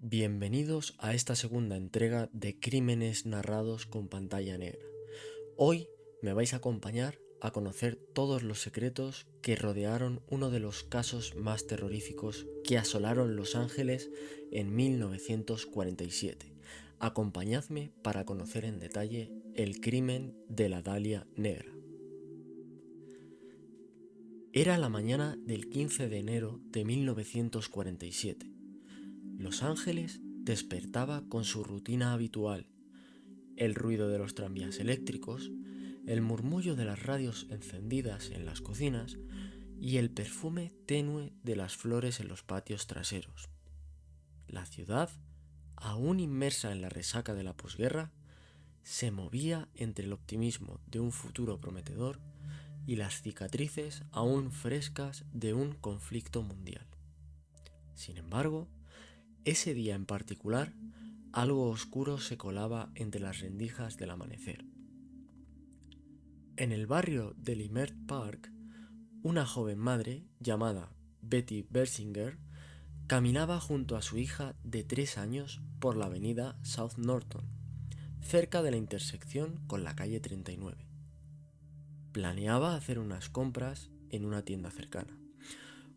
Bienvenidos a esta segunda entrega de Crímenes narrados con pantalla negra. Hoy me vais a acompañar a conocer todos los secretos que rodearon uno de los casos más terroríficos que asolaron Los Ángeles en 1947. Acompañadme para conocer en detalle el crimen de la Dalia Negra. Era la mañana del 15 de enero de 1947. Los Ángeles despertaba con su rutina habitual: el ruido de los tranvías eléctricos, el murmullo de las radios encendidas en las cocinas y el perfume tenue de las flores en los patios traseros. La ciudad, aún inmersa en la resaca de la posguerra, se movía entre el optimismo de un futuro prometedor y las cicatrices aún frescas de un conflicto mundial. Sin embargo, ese día en particular, algo oscuro se colaba entre las rendijas del amanecer. En el barrio de Leimert Park, una joven madre llamada Betty Bersinger caminaba junto a su hija de 3 años por la avenida South Norton, cerca de la intersección con la calle 39. Planeaba hacer unas compras en una tienda cercana,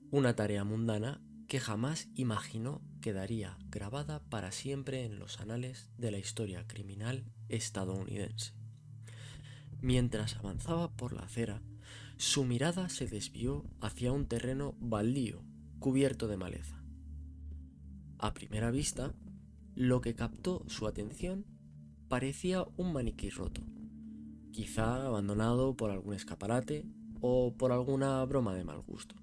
una tarea mundana que jamás imaginó quedaría grabada para siempre en los anales de la historia criminal estadounidense. Mientras avanzaba por la acera, su mirada se desvió hacia un terreno baldío cubierto de maleza. A primera vista, lo que captó su atención parecía un maniquí roto, quizá abandonado por algún escaparate o por alguna broma de mal gusto.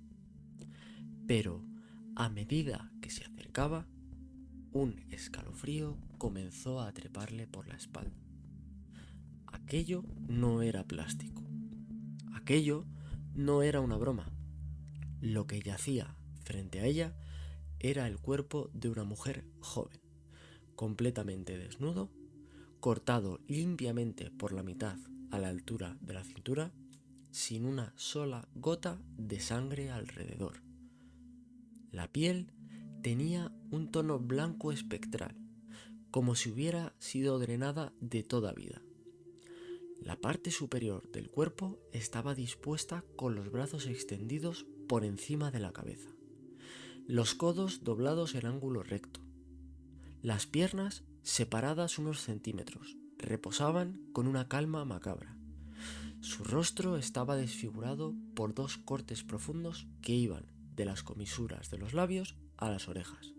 Pero a medida que se acercaba, un escalofrío comenzó a treparle por la espalda. Aquello no era plástico. Aquello no era una broma. Lo que yacía frente a ella era el cuerpo de una mujer joven, completamente desnudo, cortado limpiamente por la mitad a la altura de la cintura, sin una sola gota de sangre alrededor. La piel tenía un tono blanco espectral, como si hubiera sido drenada de toda vida. La parte superior del cuerpo estaba dispuesta con los brazos extendidos por encima de la cabeza, los codos doblados en ángulo recto. Las piernas, separadas unos centímetros, reposaban con una calma macabra. Su rostro estaba desfigurado por 2 cortes profundos que iban de las comisuras de los labios a las orejas,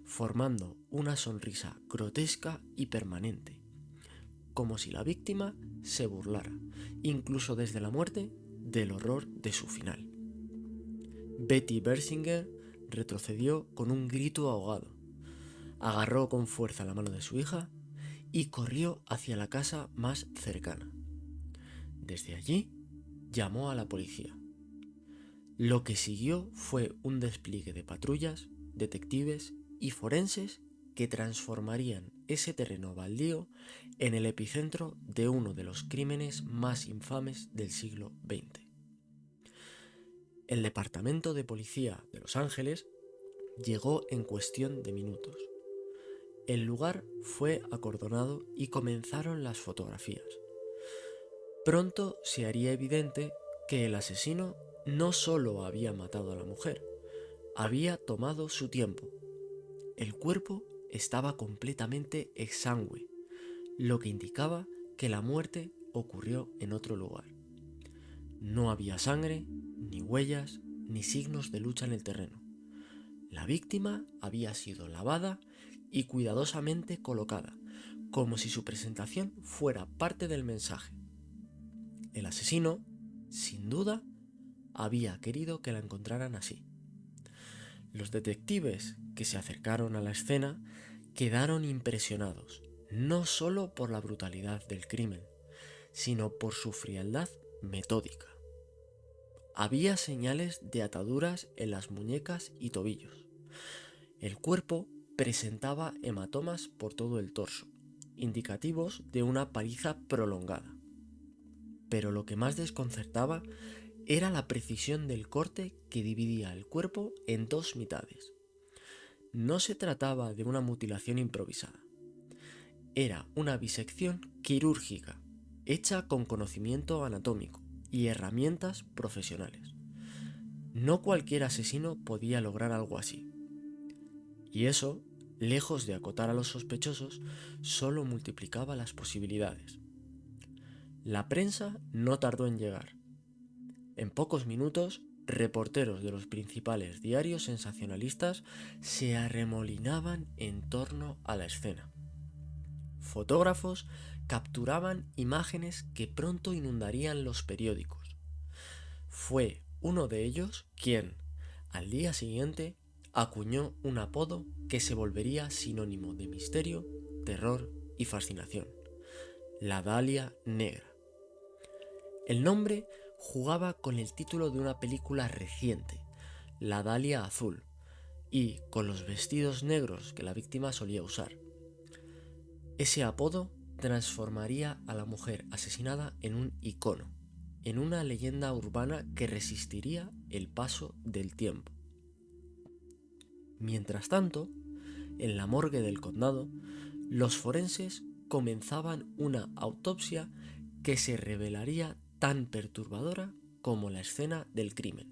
formando una sonrisa grotesca y permanente, como si la víctima se burlara, incluso desde la muerte, del horror de su final. Betty Bersinger retrocedió con un grito ahogado, agarró con fuerza la mano de su hija y corrió hacia la casa más cercana. Desde allí, llamó a la policía. Lo que siguió fue un despliegue de patrullas, detectives y forenses que transformarían ese terreno baldío en el epicentro de uno de los crímenes más infames del siglo XX. El Departamento de Policía de Los Ángeles llegó en cuestión de minutos. El lugar fue acordonado y comenzaron las fotografías. Pronto se haría evidente que el asesino no solo había matado a la mujer, había tomado su tiempo. El cuerpo estaba completamente exangüe, lo que indicaba que la muerte ocurrió en otro lugar. No había sangre, ni huellas, ni signos de lucha en el terreno. La víctima había sido lavada y cuidadosamente colocada, como si su presentación fuera parte del mensaje. El asesino, sin duda, había querido que la encontraran así. Los detectives que se acercaron a la escena quedaron impresionados, no solo por la brutalidad del crimen, sino por su frialdad metódica. Había señales de ataduras en las muñecas y tobillos. El cuerpo presentaba hematomas por todo el torso, indicativos de una paliza prolongada. Pero lo que más desconcertaba era la precisión del corte que dividía el cuerpo en 2 mitades. No se trataba de una mutilación improvisada. Era una bisección quirúrgica, hecha con conocimiento anatómico y herramientas profesionales. No cualquier asesino podía lograr algo así. Y eso, lejos de acotar a los sospechosos, solo multiplicaba las posibilidades. La prensa no tardó en llegar. En pocos minutos, reporteros de los principales diarios sensacionalistas se arremolinaban en torno a la escena. Fotógrafos capturaban imágenes que pronto inundarían los periódicos. Fue uno de ellos quien, al día siguiente, acuñó un apodo que se volvería sinónimo de misterio, terror y fascinación: la Dalia Negra. El nombre jugaba con el título de una película reciente, La Dalia Azul, y con los vestidos negros que la víctima solía usar. Ese apodo transformaría a la mujer asesinada en un icono, en una leyenda urbana que resistiría el paso del tiempo. Mientras tanto, en la morgue del condado, los forenses comenzaban una autopsia que se revelaría tan perturbadora como la escena del crimen.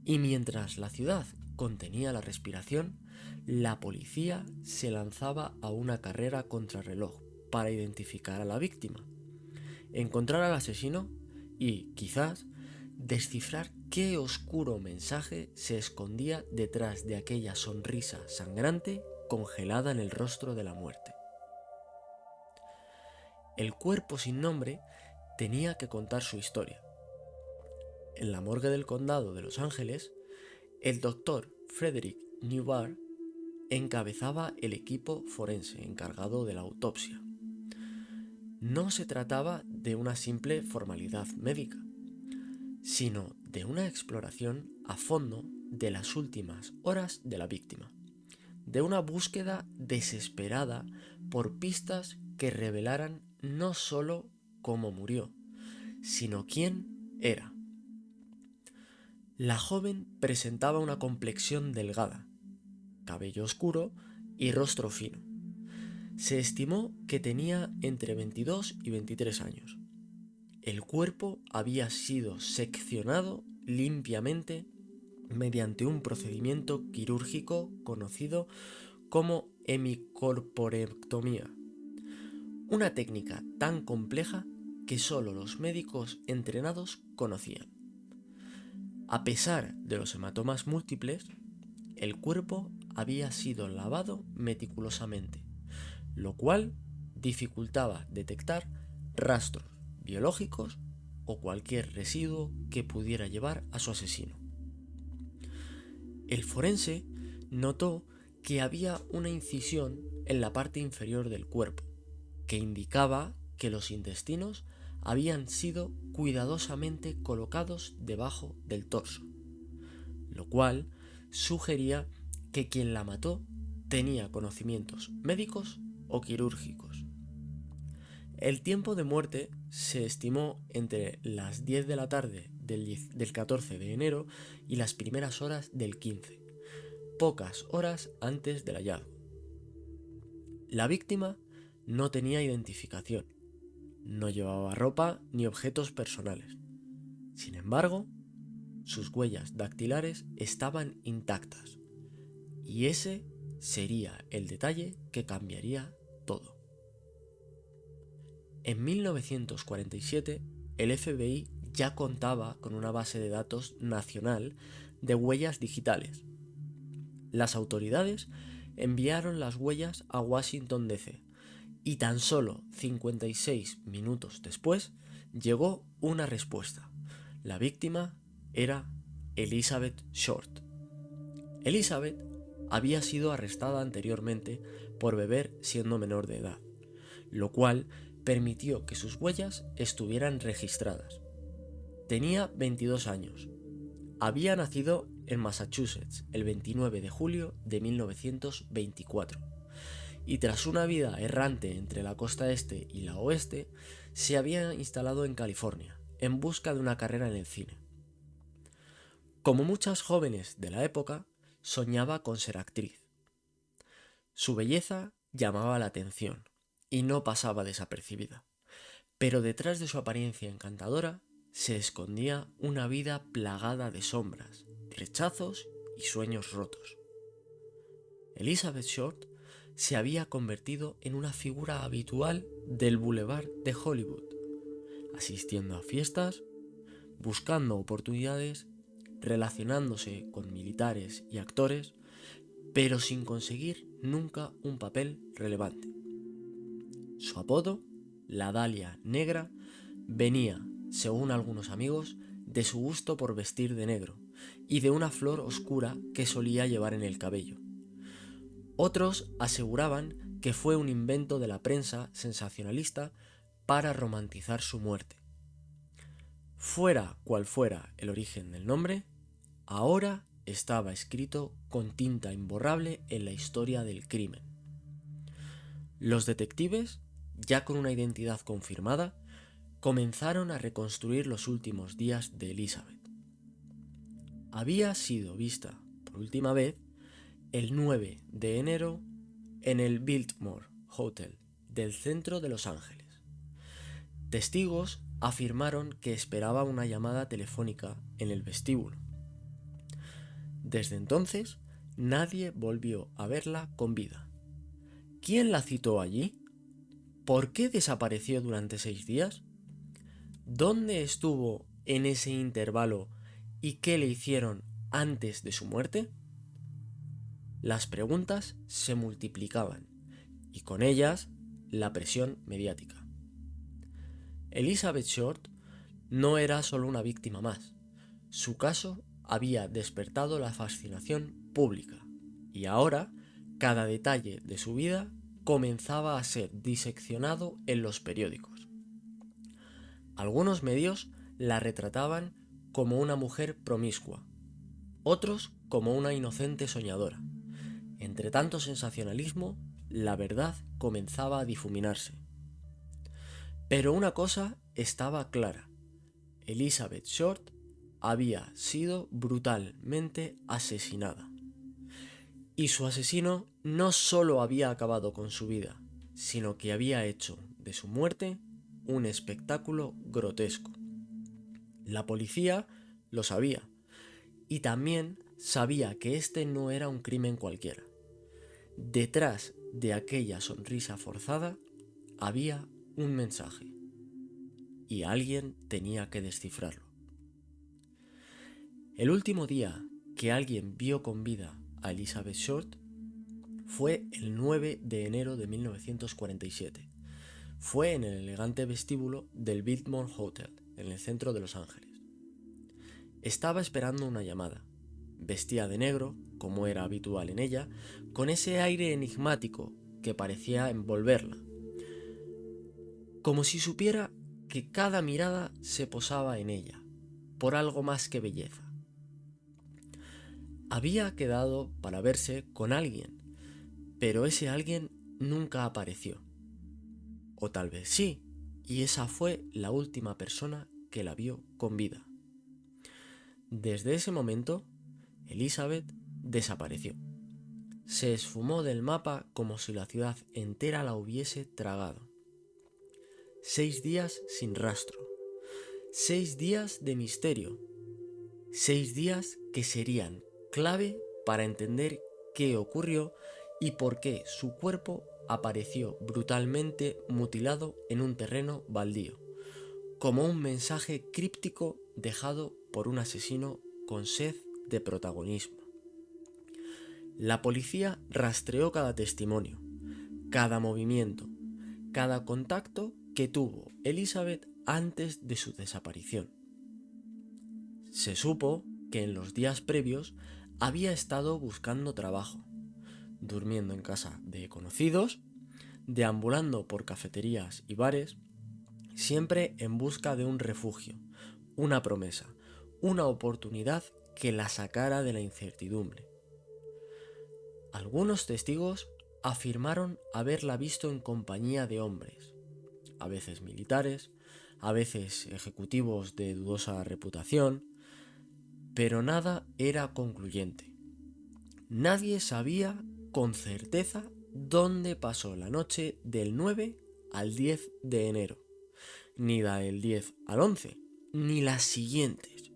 Y mientras la ciudad contenía la respiración, la policía se lanzaba a una carrera contrarreloj para identificar a la víctima, encontrar al asesino y, quizás, descifrar qué oscuro mensaje se escondía detrás de aquella sonrisa sangrante congelada en el rostro de la muerte. El cuerpo sin nombre tenía que contar su historia. En la morgue del condado de Los Ángeles, el doctor Frederick Newbar encabezaba el equipo forense encargado de la autopsia. No se trataba de una simple formalidad médica, sino de una exploración a fondo de las últimas horas de la víctima, de una búsqueda desesperada por pistas que revelaran no solo cómo murió, sino quién era. La joven presentaba una complexión delgada, cabello oscuro y rostro fino. Se estimó que tenía entre 22 y 23 años. El cuerpo había sido seccionado limpiamente mediante un procedimiento quirúrgico conocido como hemicorporectomía, una técnica tan compleja que solo los médicos entrenados conocían. A pesar de los hematomas múltiples, el cuerpo había sido lavado meticulosamente, lo cual dificultaba detectar rastros biológicos o cualquier residuo que pudiera llevar a su asesino. El forense notó que había una incisión en la parte inferior del cuerpo, que indicaba que los intestinos habían sido cuidadosamente colocados debajo del torso, lo cual sugería que quien la mató tenía conocimientos médicos o quirúrgicos. El tiempo de muerte se estimó entre las 10 de la tarde del 14 de enero y las primeras horas del 15, pocas horas antes del hallazgo. La víctima no tenía identificación, no llevaba ropa ni objetos personales. Sin embargo, sus huellas dactilares estaban intactas, y ese sería el detalle que cambiaría todo. En 1947, el FBI ya contaba con una base de datos nacional de huellas digitales. Las autoridades enviaron las huellas a Washington, D.C., y tan solo 56 minutos después llegó una respuesta. La víctima era Elizabeth Short. Elizabeth había sido arrestada anteriormente por beber siendo menor de edad, lo cual permitió que sus huellas estuvieran registradas. Tenía 22 años. Había nacido en Massachusetts el 29 de julio de 1924 y tras una vida errante entre la costa este y la oeste, se había instalado en California en busca de una carrera en el cine. Como muchas jóvenes de la época, soñaba con ser actriz. Su belleza llamaba la atención y no pasaba desapercibida, pero detrás de su apariencia encantadora se escondía una vida plagada de sombras, rechazos y sueños rotos. Elizabeth Short se había convertido en una figura habitual del Boulevard de Hollywood, asistiendo a fiestas, buscando oportunidades, relacionándose con militares y actores, pero sin conseguir nunca un papel relevante. Su apodo, la Dalia Negra, venía, según algunos amigos, de su gusto por vestir de negro y de una flor oscura que solía llevar en el cabello. Otros aseguraban que fue un invento de la prensa sensacionalista para romantizar su muerte. Fuera cual fuera el origen del nombre, ahora estaba escrito con tinta imborrable en la historia del crimen. Los detectives, ya con una identidad confirmada, comenzaron a reconstruir los últimos días de Elizabeth. Había sido vista por última vez el 9 de enero en el Biltmore Hotel del centro de Los Ángeles. Testigos afirmaron que esperaba una llamada telefónica en el vestíbulo. Desde entonces, nadie volvió a verla con vida. ¿Quién la citó allí? ¿Por qué desapareció durante 6 días? ¿Dónde estuvo en ese intervalo y qué le hicieron antes de su muerte? Las preguntas se multiplicaban y con ellas la presión mediática. Elizabeth Short no era solo una víctima más. Su caso había despertado la fascinación pública y ahora cada detalle de su vida comenzaba a ser diseccionado en los periódicos. Algunos medios la retrataban como una mujer promiscua, otros como una inocente soñadora. Entre tanto sensacionalismo, la verdad comenzaba a difuminarse. Pero una cosa estaba clara: Elizabeth Short había sido brutalmente asesinada. Y su asesino no solo había acabado con su vida, sino que había hecho de su muerte un espectáculo grotesco. La policía lo sabía, y también sabía que este no era un crimen cualquiera. Detrás de aquella sonrisa forzada había un mensaje, y alguien tenía que descifrarlo. El último día que alguien vio con vida a Elizabeth Short fue el 9 de enero de 1947. Fue en el elegante vestíbulo del Biltmore Hotel, en el centro de Los Ángeles. Estaba esperando una llamada. Vestía de negro, como era habitual en ella, con ese aire enigmático que parecía envolverla, como si supiera que cada mirada se posaba en ella, por algo más que belleza. Había quedado para verse con alguien, pero ese alguien nunca apareció. O tal vez sí, y esa fue la última persona que la vio con vida. Desde ese momento, Elizabeth desapareció. Se esfumó del mapa como si la ciudad entera la hubiese tragado. 6 días sin rastro. 6 días de misterio. 6 días que serían clave para entender qué ocurrió y por qué su cuerpo apareció brutalmente mutilado en un terreno baldío, como un mensaje críptico dejado por un asesino con sed de protagonismo. La policía rastreó cada testimonio, cada movimiento, cada contacto que tuvo Elizabeth antes de su desaparición. Se supo que en los días previos había estado buscando trabajo, durmiendo en casa de conocidos, deambulando por cafeterías y bares, siempre en busca de un refugio, una promesa, una oportunidad que la sacara de la incertidumbre. Algunos testigos afirmaron haberla visto en compañía de hombres, a veces militares, a veces ejecutivos de dudosa reputación, pero nada era concluyente. Nadie sabía con certeza dónde pasó la noche del 9 al 10 de enero, ni la del 10 al 11, ni las siguientes.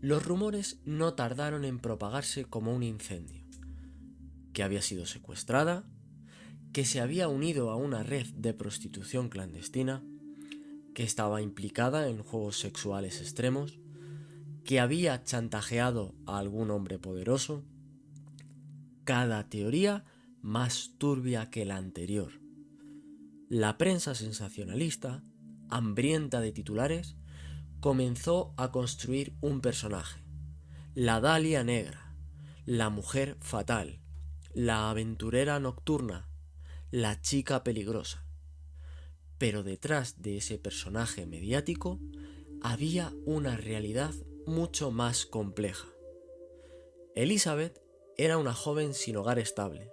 Los rumores no tardaron en propagarse como un incendio. Que había sido secuestrada, que se había unido a una red de prostitución clandestina, que estaba implicada en juegos sexuales extremos, que había chantajeado a algún hombre poderoso. Cada teoría más turbia que la anterior. La prensa sensacionalista, hambrienta de titulares, comenzó a construir un personaje: la Dalia Negra, la mujer fatal, la aventurera nocturna, la chica peligrosa. Pero detrás de ese personaje mediático había una realidad mucho más compleja. Elizabeth era una joven sin hogar estable,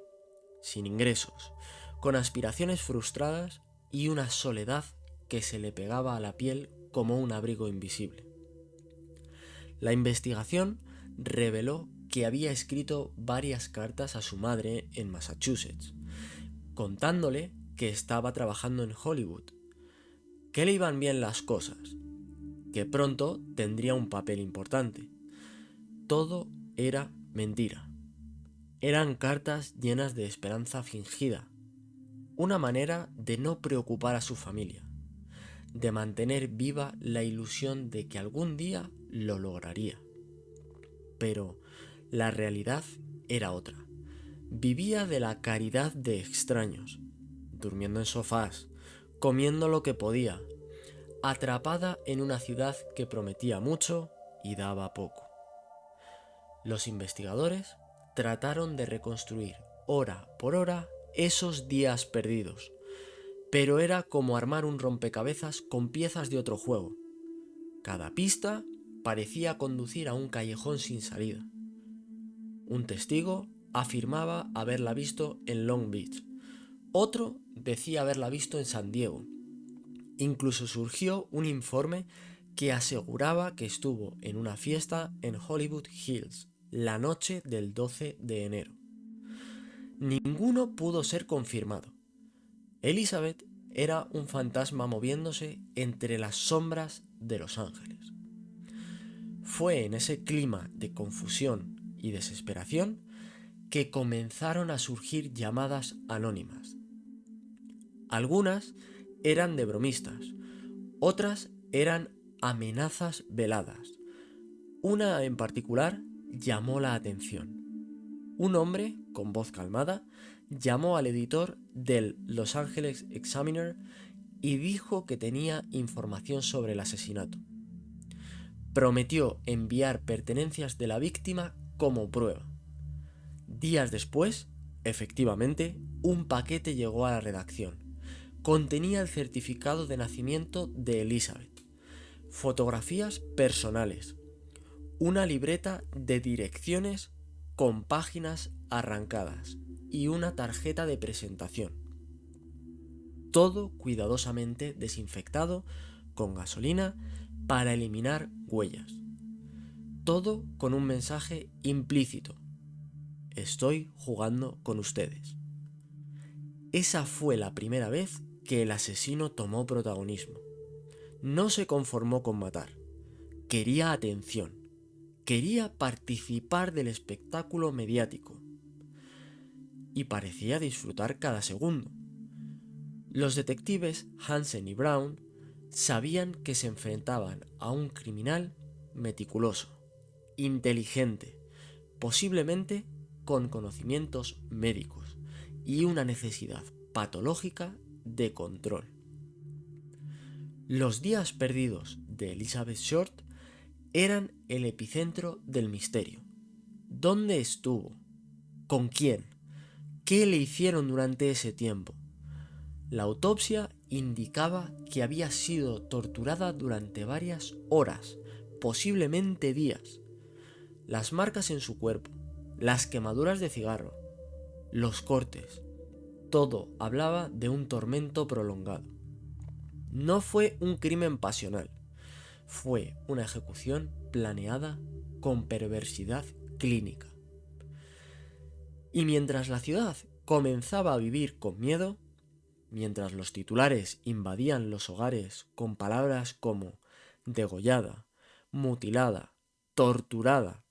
sin ingresos, con aspiraciones frustradas y una soledad que se le pegaba a la piel como un abrigo invisible. La investigación reveló que había escrito varias cartas a su madre en Massachusetts, contándole que estaba trabajando en Hollywood, que le iban bien las cosas, que pronto tendría un papel importante. Todo era mentira. Eran cartas llenas de esperanza fingida, una manera de no preocupar a su familia, de mantener viva la ilusión de que algún día lo lograría. Pero la realidad era otra. Vivía de la caridad de extraños, durmiendo en sofás, comiendo lo que podía, atrapada en una ciudad que prometía mucho y daba poco. Los investigadores trataron de reconstruir hora por hora esos días perdidos, pero era como armar un rompecabezas con piezas de otro juego. Cada pista parecía conducir a un callejón sin salida. Un testigo afirmaba haberla visto en Long Beach, otro decía haberla visto en San Diego. Incluso surgió un informe que aseguraba que estuvo en una fiesta en Hollywood Hills la noche del 12 de enero. Ninguno pudo ser confirmado. Elizabeth era un fantasma moviéndose entre las sombras de Los Ángeles. Fue en ese clima de confusión y desesperación que comenzaron a surgir llamadas anónimas. Algunas eran de bromistas, otras eran amenazas veladas. Una en particular llamó la atención. Un hombre, con voz calmada, llamó al editor del Los Angeles Examiner y dijo que tenía información sobre el asesinato. Prometió enviar pertenencias de la víctima como prueba. Días después, efectivamente, un paquete llegó a la redacción. Contenía el certificado de nacimiento de Elizabeth, fotografías personales, una libreta de direcciones con páginas arrancadas y una tarjeta de presentación. Todo cuidadosamente desinfectado con gasolina para eliminar huellas. Todo con un mensaje implícito: estoy jugando con ustedes. Esa fue la primera vez que el asesino tomó protagonismo. No se conformó con matar. Quería atención. Quería participar del espectáculo mediático. Y parecía disfrutar cada segundo. Los detectives Hansen y Brown sabían que se enfrentaban a un criminal meticuloso, inteligente, posiblemente con conocimientos médicos y una necesidad patológica de control. Los días perdidos de Elizabeth Short eran el epicentro del misterio. ¿Dónde estuvo? ¿Con quién? ¿Qué le hicieron durante ese tiempo? La autopsia indicaba que había sido torturada durante varias horas, posiblemente días. Las marcas en su cuerpo, las quemaduras de cigarro, los cortes, todo hablaba de un tormento prolongado. No fue un crimen pasional, fue una ejecución planeada con perversidad clínica. Y mientras la ciudad comenzaba a vivir con miedo, mientras los titulares invadían los hogares con palabras como degollada, mutilada, torturada,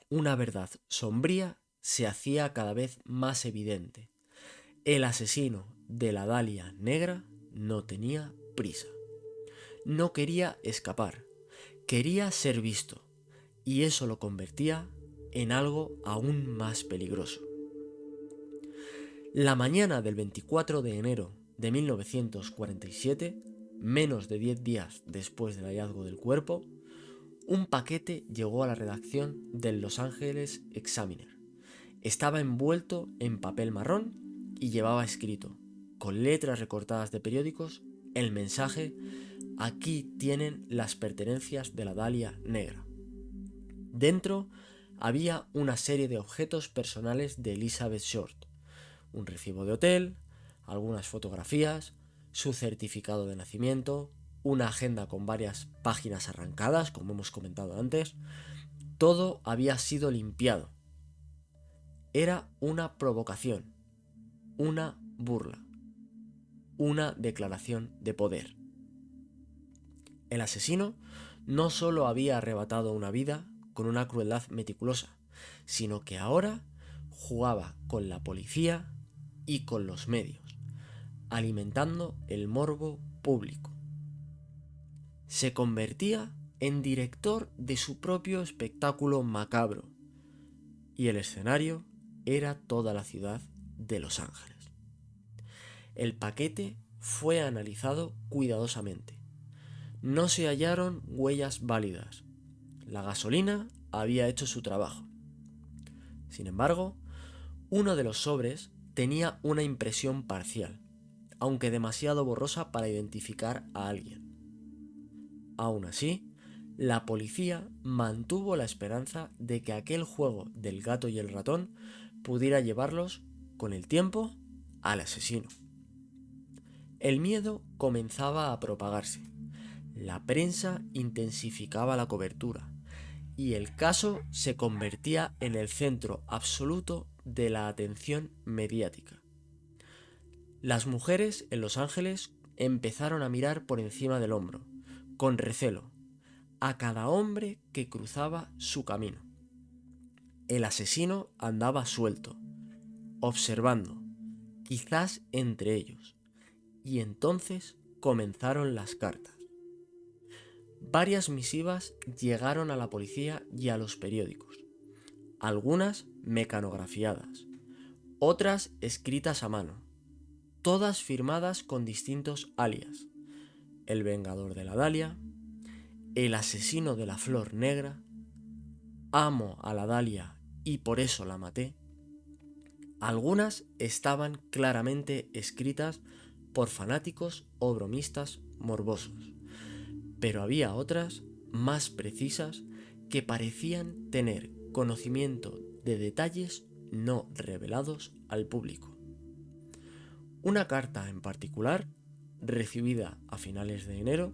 una verdad sombría se hacía cada vez más evidente. El asesino de la Dalia Negra no tenía prisa. No quería escapar, quería ser visto, y eso lo convertía en algo aún más peligroso. La mañana del 24 de enero de 1947, menos de 10 días después del hallazgo del cuerpo, un paquete llegó a la redacción del Los Angeles Examiner. Estaba envuelto en papel marrón y llevaba escrito, con letras recortadas de periódicos, el mensaje: aquí tienen las pertenencias de la Dalia Negra. Dentro había una serie de objetos personales de Elizabeth Short: un recibo de hotel, algunas fotografías, su certificado de nacimiento, una agenda con varias páginas arrancadas, como hemos comentado antes. Todo había sido limpiado. Era una provocación, una burla, una declaración de poder. El asesino no solo había arrebatado una vida con una crueldad meticulosa, sino que ahora jugaba con la policía y con los medios, alimentando el morbo público. Se convertía en director de su propio espectáculo macabro, y el escenario era toda la ciudad de Los Ángeles. El paquete fue analizado cuidadosamente. No se hallaron huellas válidas. La gasolina había hecho su trabajo. Sin embargo, uno de los sobres tenía una impresión parcial, aunque demasiado borrosa para identificar a alguien. Aún así, la policía mantuvo la esperanza de que aquel juego del gato y el ratón pudiera llevarlos, con el tiempo, al asesino. El miedo comenzaba a propagarse. La prensa intensificaba la cobertura y el caso se convertía en el centro absoluto de la atención mediática. Las mujeres en Los Ángeles empezaron a mirar por encima del hombro, con recelo, a cada hombre que cruzaba su camino. El asesino andaba suelto, observando, quizás entre ellos, y entonces comenzaron las cartas. Varias misivas llegaron a la policía y a los periódicos, algunas mecanografiadas, otras escritas a mano, todas firmadas con distintos alias: el vengador de la Dalia, el asesino de la flor negra, amo a la Dalia y por eso la maté. Algunas estaban claramente escritas por fanáticos o bromistas morbosos, pero había otras más precisas que parecían tener conocimiento de detalles no revelados al público. Una carta en particular, recibida a finales de enero,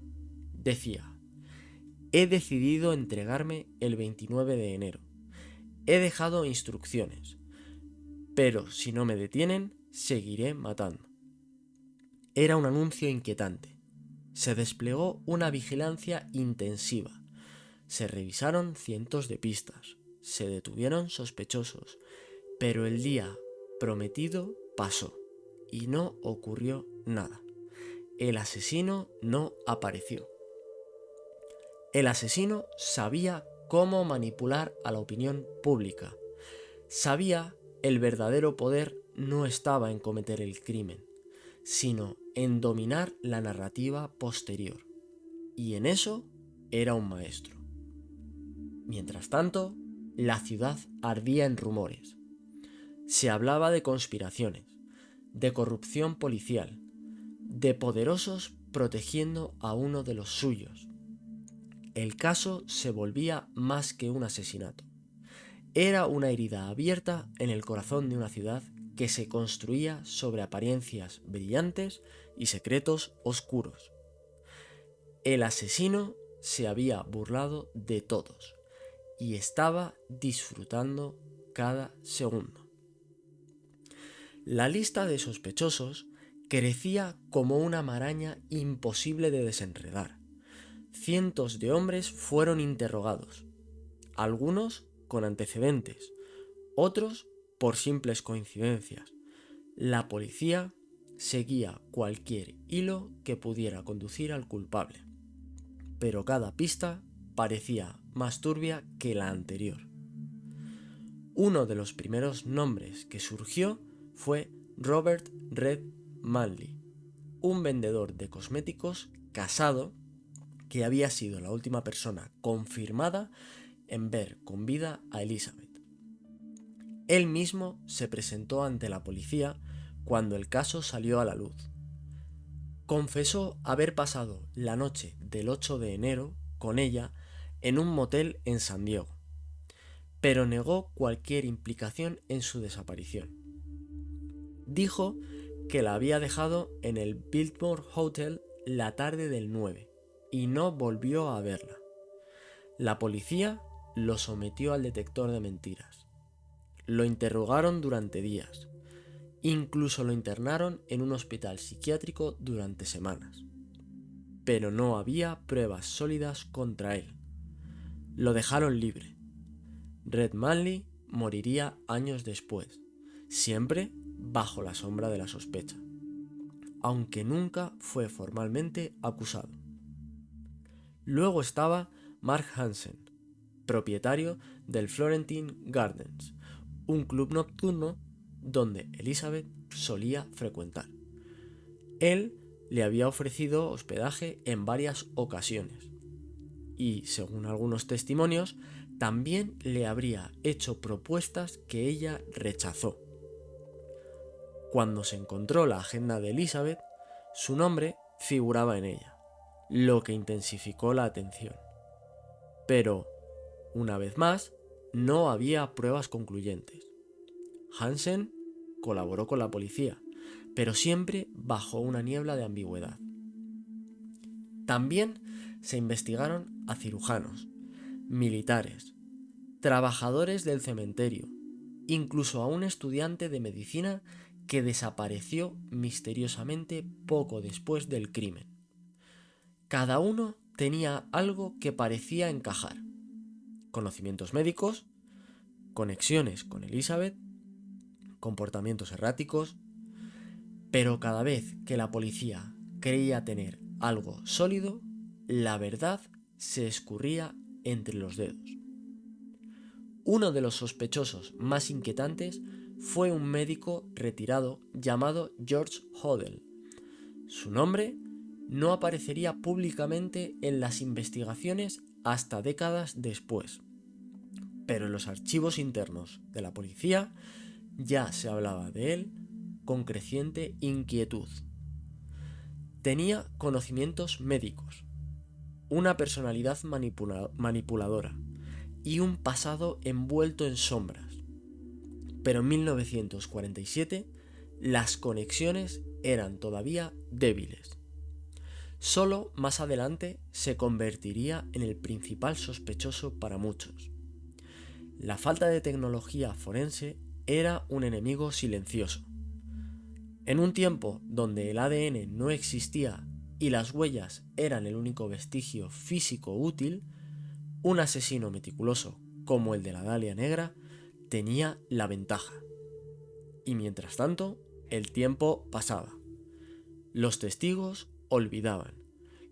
decía: he decidido entregarme el 29 de enero. He dejado instrucciones, pero si no me detienen, seguiré matando. Era un anuncio inquietante. Se desplegó una vigilancia intensiva. Se revisaron cientos de pistas. Se detuvieron sospechosos. Pero el día prometido pasó y no ocurrió nada. El asesino no apareció. El asesino sabía cómo manipular a la opinión pública. Sabía el verdadero poder no estaba en cometer el crimen, sino en dominar la narrativa posterior. Y en eso era un maestro. Mientras tanto, la ciudad ardía en rumores. Se hablaba de conspiraciones, de corrupción policial, de poderosos protegiendo a uno de los suyos. El caso se volvía más que un asesinato. Era una herida abierta en el corazón de una ciudad que se construía sobre apariencias brillantes y secretos oscuros. El asesino se había burlado de todos y estaba disfrutando cada segundo. La lista de sospechosos crecía como una maraña imposible de desenredar. Cientos de hombres fueron interrogados, algunos con antecedentes, otros por simples coincidencias. La policía seguía cualquier hilo que pudiera conducir al culpable, pero cada pista parecía más turbia que la anterior. Uno de los primeros nombres que surgió fue Robert Red Manley, un vendedor de cosméticos casado que había sido la última persona confirmada en ver con vida a Elizabeth. Él mismo se presentó ante la policía cuando el caso salió a la luz. Confesó haber pasado la noche del 8 de enero con ella en un motel en San Diego, pero negó cualquier implicación en su desaparición. Dijo que la había dejado en el Biltmore Hotel la tarde del 9 y no volvió a verla. La policía lo sometió al detector de mentiras. Lo interrogaron durante días. Incluso lo internaron en un hospital psiquiátrico durante semanas. Pero no había pruebas sólidas contra él. Lo dejaron libre. Red Manley moriría años después, siempre bajo la sombra de la sospecha, aunque nunca fue formalmente acusado. Luego estaba Mark Hansen, propietario del Florentine Gardens, un club nocturno donde Elizabeth solía frecuentar. Él le había ofrecido hospedaje en varias ocasiones y, según algunos testimonios, también le habría hecho propuestas que ella rechazó. Cuando se encontró la agenda de Elizabeth, su nombre figuraba en ella, lo que intensificó la atención. Pero, una vez más, no había pruebas concluyentes. Hansen colaboró con la policía, pero siempre bajo una niebla de ambigüedad. También se investigaron a cirujanos, militares, trabajadores del cementerio, incluso a un estudiante de medicina que desapareció misteriosamente poco después del crimen. Cada uno tenía algo que parecía encajar: conocimientos médicos, conexiones con Elizabeth, comportamientos erráticos, pero cada vez que la policía creía tener algo sólido, la verdad se escurría entre los dedos. Uno de los sospechosos más inquietantes fue un médico retirado llamado George Hodel. Su nombre no aparecería públicamente en las investigaciones hasta décadas después, pero en los archivos internos de la policía ya se hablaba de él con creciente inquietud. Tenía conocimientos médicos, una personalidad manipuladora y un pasado envuelto en sombras. Pero en 1947 las conexiones eran todavía débiles. Solo más adelante se convertiría en el principal sospechoso para muchos. La falta de tecnología forense era un enemigo silencioso. En un tiempo donde el ADN no existía y las huellas eran el único vestigio físico útil, un asesino meticuloso como el de la Dalia Negra tenía la ventaja. Y mientras tanto, el tiempo pasaba. Los testigos olvidaban,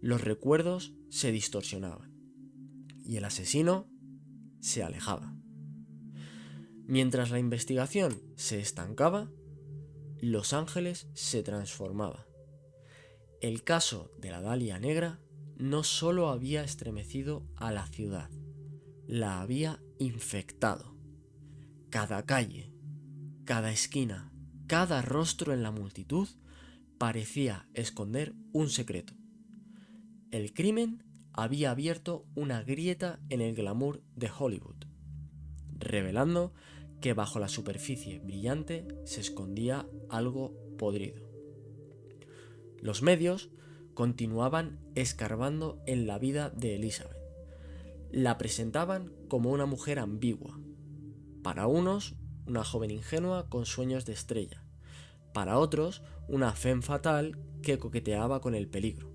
los recuerdos se distorsionaban y el asesino se alejaba. Mientras la investigación se estancaba, Los Ángeles se transformaba. El caso de la Dalia Negra no solo había estremecido a la ciudad, la había infectado. Cada calle, cada esquina, cada rostro en la multitud parecía esconder un secreto. El crimen había abierto una grieta en el glamour de Hollywood, revelando que bajo la superficie brillante se escondía algo podrido. Los medios continuaban escarbando en la vida de Elizabeth. La presentaban como una mujer ambigua. Para unos, una joven ingenua con sueños de estrella. para otros una femme fatale que coqueteaba con el peligro.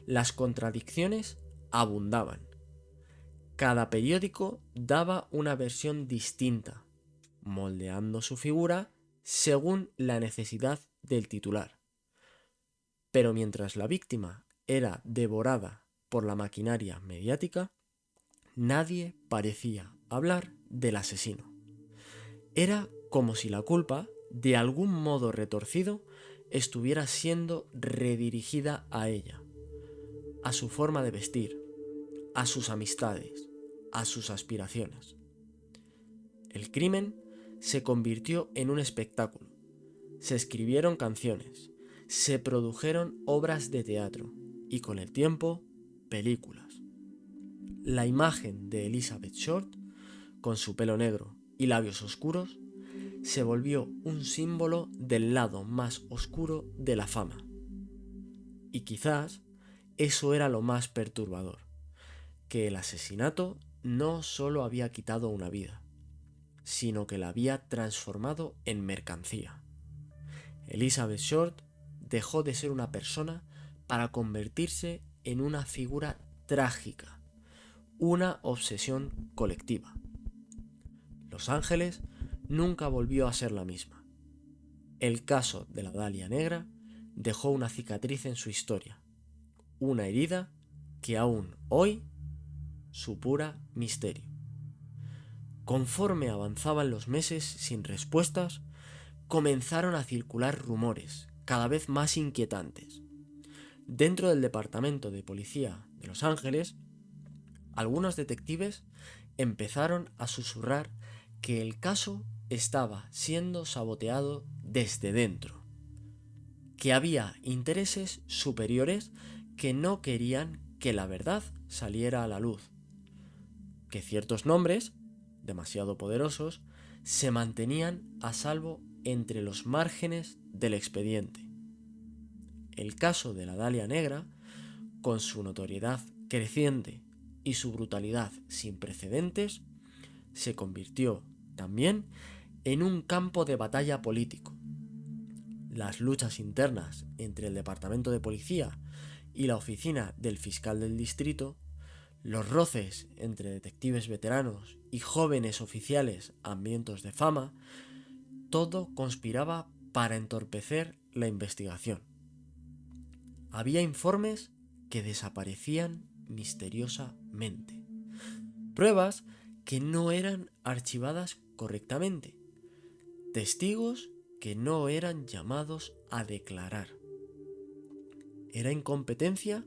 Las contradicciones abundaban. Cada periódico daba una versión distinta, moldeando su figura según la necesidad del titular. Pero mientras la víctima era devorada por la maquinaria mediática, nadie parecía hablar del asesino. Era como si la culpa, de algún modo retorcido, estuviera siendo redirigida a ella, a su forma de vestir, a sus amistades, a sus aspiraciones. El crimen se convirtió en un espectáculo. Se escribieron canciones, se produjeron obras de teatro y con el tiempo, películas. La imagen de Elizabeth Short, con su pelo negro y labios oscuros, se volvió un símbolo del lado más oscuro de la fama. Y quizás eso era lo más perturbador, que el asesinato no solo había quitado una vida, sino que la había transformado en mercancía. Elizabeth Short dejó de ser una persona para convertirse en una figura trágica, una obsesión colectiva. Los Ángeles nunca volvió a ser la misma. El caso de la Dalia Negra dejó una cicatriz en su historia, una herida que aún hoy supura misterio. Conforme avanzaban los meses sin respuestas, comenzaron a circular rumores cada vez más inquietantes. Dentro del Departamento de Policía de Los Ángeles, algunos detectives empezaron a susurrar que el caso estaba siendo saboteado desde dentro, que había intereses superiores que no querían que la verdad saliera a la luz, que ciertos nombres, demasiado poderosos, se mantenían a salvo entre los márgenes del expediente. El caso de la Dalia Negra, con su notoriedad creciente y su brutalidad sin precedentes, se convirtió también en un campo de batalla político. Las luchas internas entre el Departamento de Policía y la oficina del fiscal del distrito, los roces entre detectives veteranos y jóvenes oficiales hambrientos de fama, todo conspiraba para entorpecer la investigación. Había informes que desaparecían misteriosamente, pruebas que no eran archivadas correctamente, testigos que no eran llamados a declarar. ¿Era incompetencia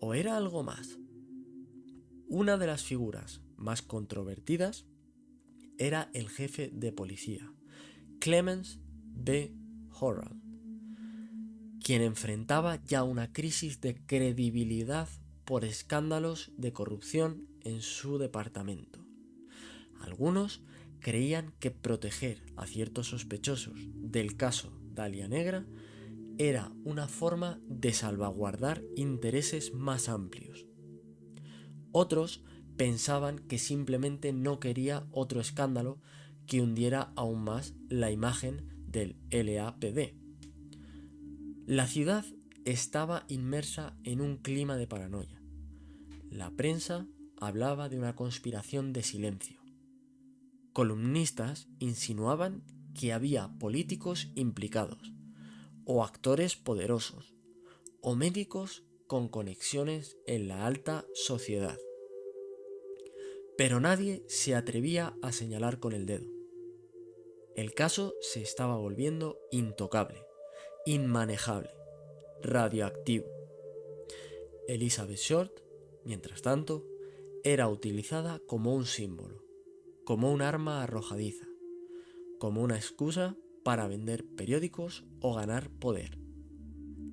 o era algo más? Una de las figuras más controvertidas era el jefe de policía, Clemens B. Horrall, quien enfrentaba ya una crisis de credibilidad por escándalos de corrupción en su departamento. Algunos creían que proteger a ciertos sospechosos del caso Dalia Negra era una forma de salvaguardar intereses más amplios. Otros pensaban que simplemente no quería otro escándalo que hundiera aún más la imagen del LAPD. La ciudad estaba inmersa en un clima de paranoia. La prensa hablaba de una conspiración de silencio. Columnistas insinuaban que había políticos implicados, o actores poderosos, o médicos con conexiones en la alta sociedad. Pero nadie se atrevía a señalar con el dedo. El caso se estaba volviendo intocable, inmanejable, radioactivo. Elizabeth Short, mientras tanto, era utilizada como un símbolo, como un arma arrojadiza, como una excusa para vender periódicos o ganar poder.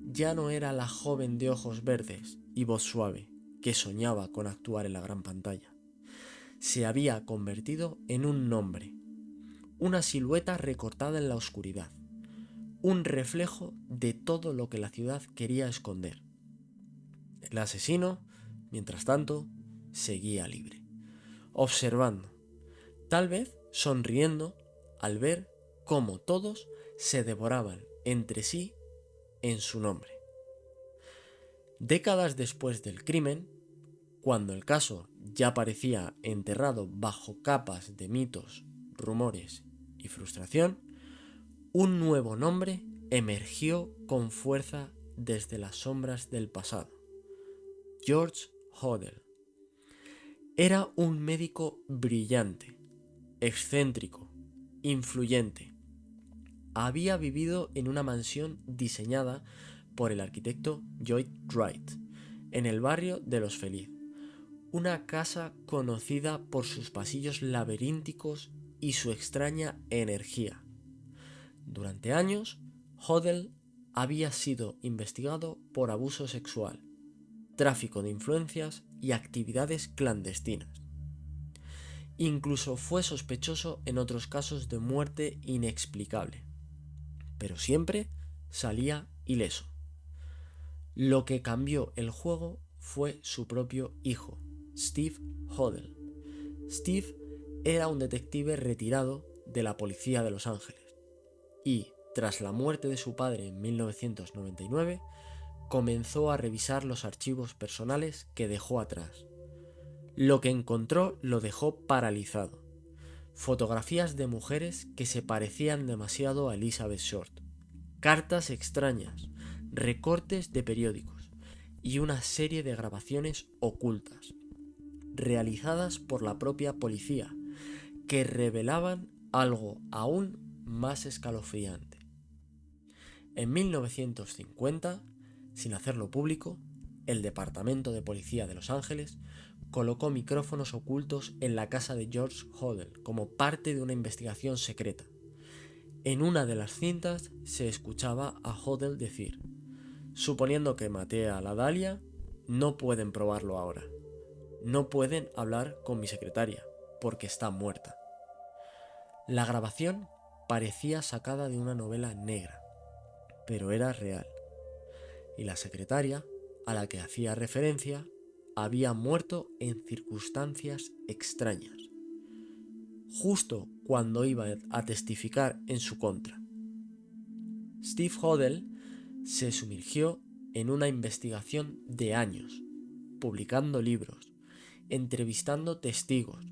Ya no era la joven de ojos verdes y voz suave que soñaba con actuar en la gran pantalla. Se había convertido en un nombre, una silueta recortada en la oscuridad, un reflejo de todo lo que la ciudad quería esconder. El asesino, mientras tanto, seguía libre, observando, tal vez sonriendo al ver cómo todos se devoraban entre sí en su nombre. Décadas después del crimen, cuando el caso ya parecía enterrado bajo capas de mitos, rumores y frustración, un nuevo nombre emergió con fuerza desde las sombras del pasado: George Hodel. Era un médico brillante, excéntrico, influyente. Había vivido en una mansión diseñada por el arquitecto Lloyd Wright, en el barrio de Los Feliz, una casa conocida por sus pasillos laberínticos y su extraña energía. Durante años, Hodel había sido investigado por abuso sexual, tráfico de influencias y actividades clandestinas. Incluso fue sospechoso en otros casos de muerte inexplicable, pero siempre salía ileso. Lo que cambió el juego fue su propio hijo, Steve Hodel. Steve era un detective retirado de la policía de Los Ángeles y, tras la muerte de su padre en 1999, comenzó a revisar los archivos personales que dejó atrás. Lo que encontró lo dejó paralizado. Fotografías de mujeres que se parecían demasiado a Elizabeth Short, cartas extrañas, recortes de periódicos y una serie de grabaciones ocultas, realizadas por la propia policía, que revelaban algo aún más escalofriante. En 1950, sin hacerlo público, el Departamento de Policía de Los Ángeles colocó micrófonos ocultos en la casa de George Hodel como parte de una investigación secreta. En una de las cintas se escuchaba a Hodel decir: «Suponiendo que maté a la Dahlia, no pueden probarlo ahora. No pueden hablar con mi secretaria, porque está muerta». La grabación parecía sacada de una novela negra, pero era real. Y la secretaria, a la que hacía referencia, había muerto en circunstancias extrañas, justo cuando iba a testificar en su contra. Steve Hodel se sumergió en una investigación de años, publicando libros, entrevistando testigos,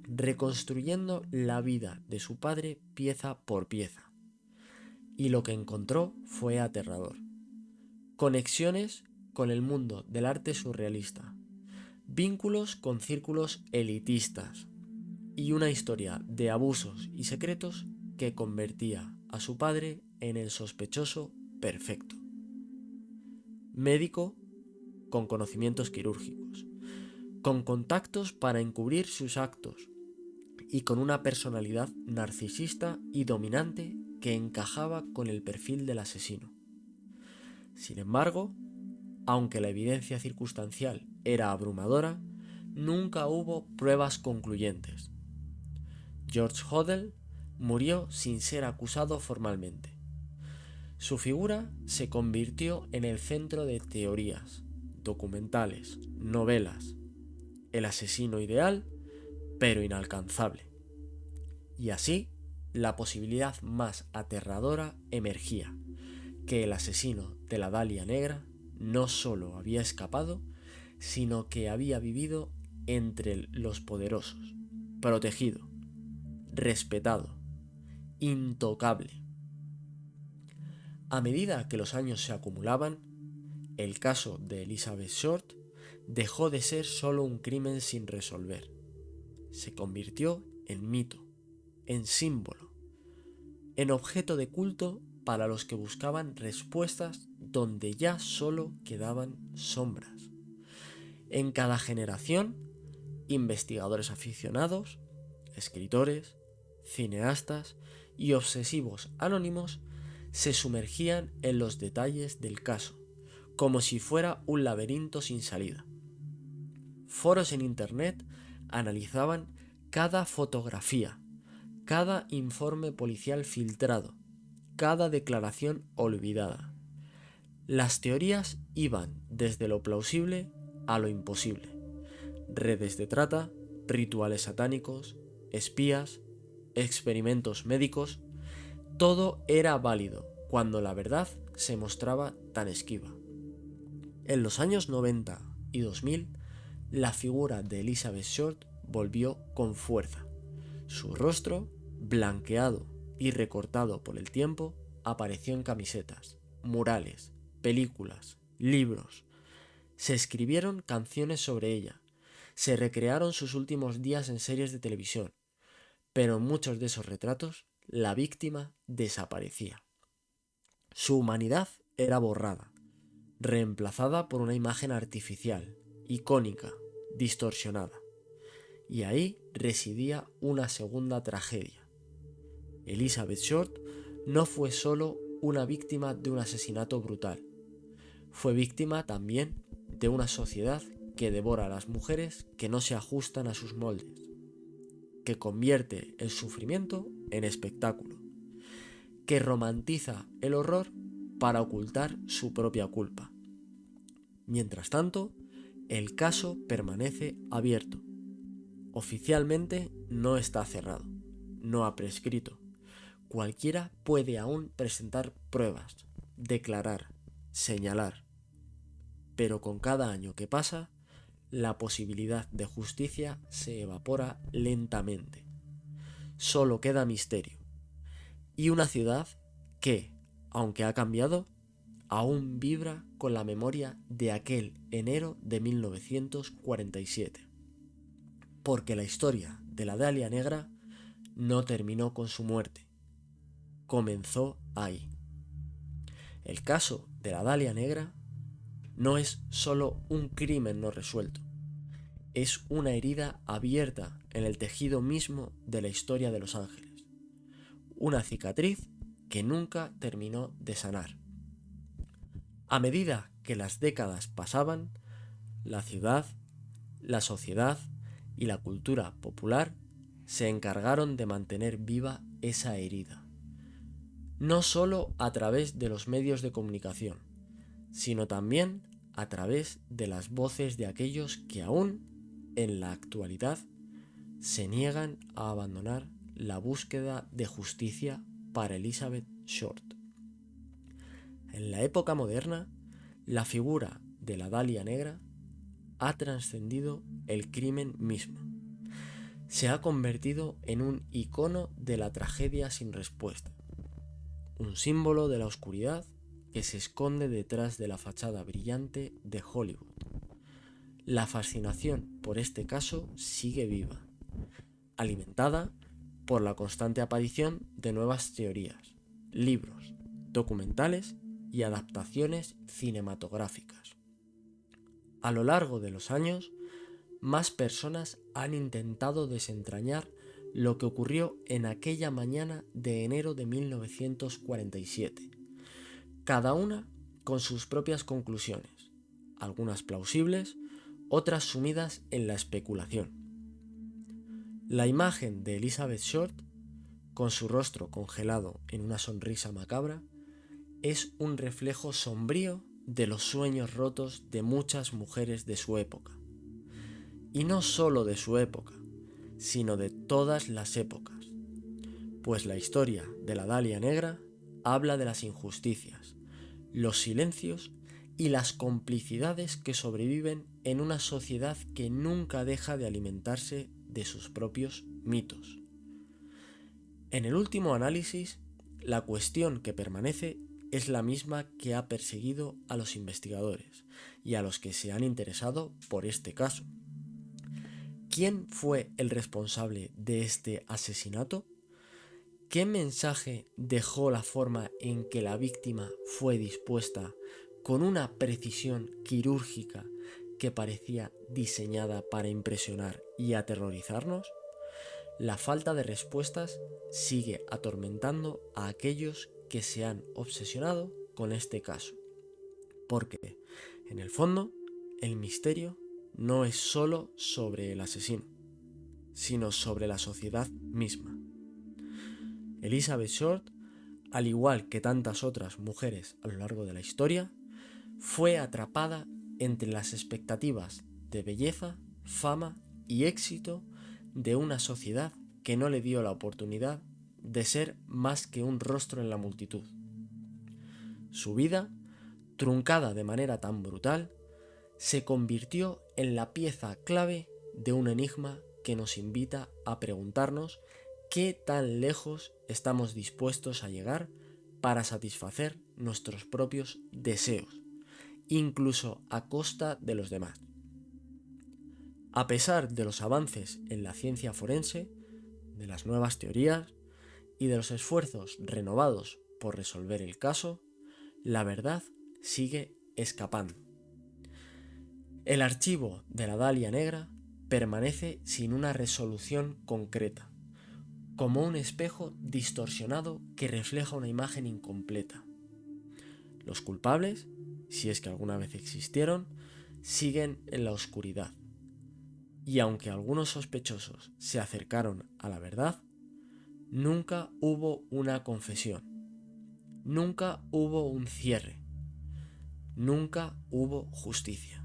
reconstruyendo la vida de su padre pieza por pieza. Y lo que encontró fue aterrador. Conexiones con el mundo del arte surrealista, vínculos con círculos elitistas y una historia de abusos y secretos que convertía a su padre en el sospechoso perfecto. Médico con conocimientos quirúrgicos, con contactos para encubrir sus actos y con una personalidad narcisista y dominante que encajaba con el perfil del asesino. Sin embargo, aunque la evidencia circunstancial era abrumadora, nunca hubo pruebas concluyentes. George Hodel murió sin ser acusado formalmente. Su figura se convirtió en el centro de teorías, documentales, novelas. El asesino ideal, pero inalcanzable. Y así, la posibilidad más aterradora emergía: que el asesino de la Dahlia Negra no solo había escapado, sino que había vivido entre los poderosos, protegido, respetado, intocable. A medida que los años se acumulaban, el caso de Elizabeth Short dejó de ser solo un crimen sin resolver. Se convirtió en mito, en símbolo, en objeto de culto para los que buscaban respuestas donde ya solo quedaban sombras. En cada generación, investigadores aficionados, escritores, cineastas y obsesivos anónimos se sumergían en los detalles del caso, como si fuera un laberinto sin salida. Foros en internet analizaban cada fotografía, cada informe policial filtrado, cada declaración olvidada. Las teorías iban desde lo plausible a lo imposible. Redes de trata, rituales satánicos, espías, experimentos médicos, todo era válido cuando la verdad se mostraba tan esquiva. En los años 90 y 2000, la figura de Elizabeth Short volvió con fuerza. Su rostro, blanqueado y recortado por el tiempo, apareció en camisetas, murales, películas, libros. Se escribieron canciones sobre ella, se recrearon sus últimos días en series de televisión, pero en muchos de esos retratos la víctima desaparecía. Su humanidad era borrada, reemplazada por una imagen artificial, icónica, distorsionada. Y ahí residía una segunda tragedia. Elizabeth Short no fue solo una víctima de un asesinato brutal, fue víctima también de una sociedad que devora a las mujeres que no se ajustan a sus moldes, que convierte el sufrimiento en espectáculo, que romantiza el horror para ocultar su propia culpa. Mientras tanto, el caso permanece abierto. Oficialmente no está cerrado, no ha prescrito. Cualquiera puede aún presentar pruebas, declarar, señalar. Pero con cada año que pasa, la posibilidad de justicia se evapora lentamente. Solo queda misterio. Y una ciudad que, aunque ha cambiado, aún vibra con la memoria de aquel enero de 1947. Porque la historia de la Dalia Negra no terminó con su muerte, comenzó ahí. El caso de la Dalia Negra no es solo un crimen no resuelto, es una herida abierta en el tejido mismo de la historia de Los Ángeles, una cicatriz que nunca terminó de sanar. A medida que las décadas pasaban, la ciudad, la sociedad y la cultura popular se encargaron de mantener viva esa herida. No solo a través de los medios de comunicación, sino también a través de las voces de aquellos que aún, en la actualidad, se niegan a abandonar la búsqueda de justicia para Elizabeth Short. En la época moderna, la figura de la Dalia Negra ha trascendido el crimen mismo. Se ha convertido en un icono de la tragedia sin respuesta, un símbolo de la oscuridad que se esconde detrás de la fachada brillante de Hollywood. La fascinación por este caso sigue viva, alimentada por la constante aparición de nuevas teorías, libros, documentales y adaptaciones cinematográficas. A lo largo de los años, más personas han intentado desentrañar lo que ocurrió en aquella mañana de enero de 1947, cada una con sus propias conclusiones, algunas plausibles, otras sumidas en la especulación. La imagen de Elizabeth Short, con su rostro congelado en una sonrisa macabra, es un reflejo sombrío de los sueños rotos de muchas mujeres de su época. Y no solo de su época, sino de todas las épocas, pues la historia de la Dalia Negra habla de las injusticias, los silencios y las complicidades que sobreviven en una sociedad que nunca deja de alimentarse de sus propios mitos. En el último análisis, la cuestión que permanece es la misma que ha perseguido a los investigadores y a los que se han interesado por este caso. ¿Quién fue el responsable de este asesinato? ¿Qué mensaje dejó la forma en que la víctima fue dispuesta con una precisión quirúrgica que parecía diseñada para impresionar y aterrorizarnos? La falta de respuestas sigue atormentando a aquellos que se han obsesionado con este caso, porque, en el fondo, el misterio no es solo sobre el asesino, sino sobre la sociedad misma. Elizabeth Short, al igual que tantas otras mujeres a lo largo de la historia, fue atrapada entre las expectativas de belleza, fama y éxito de una sociedad que no le dio la oportunidad de ser más que un rostro en la multitud. Su vida, truncada de manera tan brutal, se convirtió en la pieza clave de un enigma que nos invita a preguntarnos qué tan lejos estamos dispuestos a llegar para satisfacer nuestros propios deseos, incluso a costa de los demás. A pesar de los avances en la ciencia forense, de las nuevas teorías y de los esfuerzos renovados por resolver el caso, la verdad sigue escapando. El archivo de la Dalia Negra permanece sin una resolución concreta, como un espejo distorsionado que refleja una imagen incompleta. Los culpables, si es que alguna vez existieron, siguen en la oscuridad. Y aunque algunos sospechosos se acercaron a la verdad, nunca hubo una confesión, nunca hubo un cierre, nunca hubo justicia.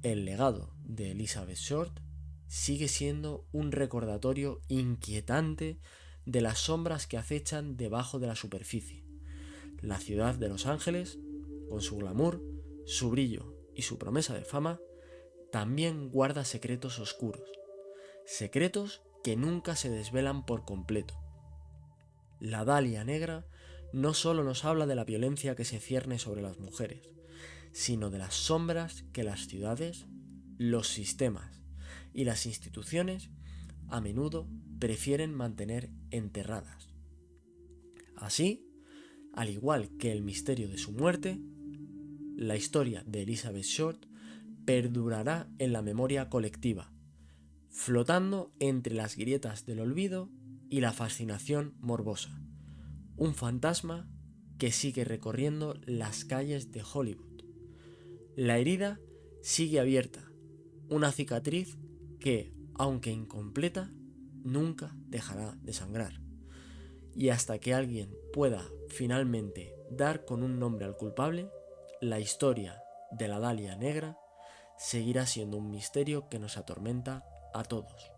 El legado de Elizabeth Short sigue siendo un recordatorio inquietante de las sombras que acechan debajo de la superficie. La ciudad de Los Ángeles, con su glamour, su brillo y su promesa de fama, también guarda secretos oscuros, secretos que nunca se desvelan por completo. La Dalia Negra no solo nos habla de la violencia que se cierne sobre las mujeres, sino de las sombras que las ciudades, los sistemas y las instituciones a menudo prefieren mantener enterradas. Así, al igual que el misterio de su muerte, la historia de Elizabeth Short perdurará en la memoria colectiva, flotando entre las grietas del olvido y la fascinación morbosa. Un fantasma que sigue recorriendo las calles de Hollywood. La herida sigue abierta, una cicatriz que, aunque incompleta, nunca dejará de sangrar. Y hasta que alguien pueda finalmente dar con un nombre al culpable, la historia de la Dalia Negra seguirá siendo un misterio que nos atormenta a todos.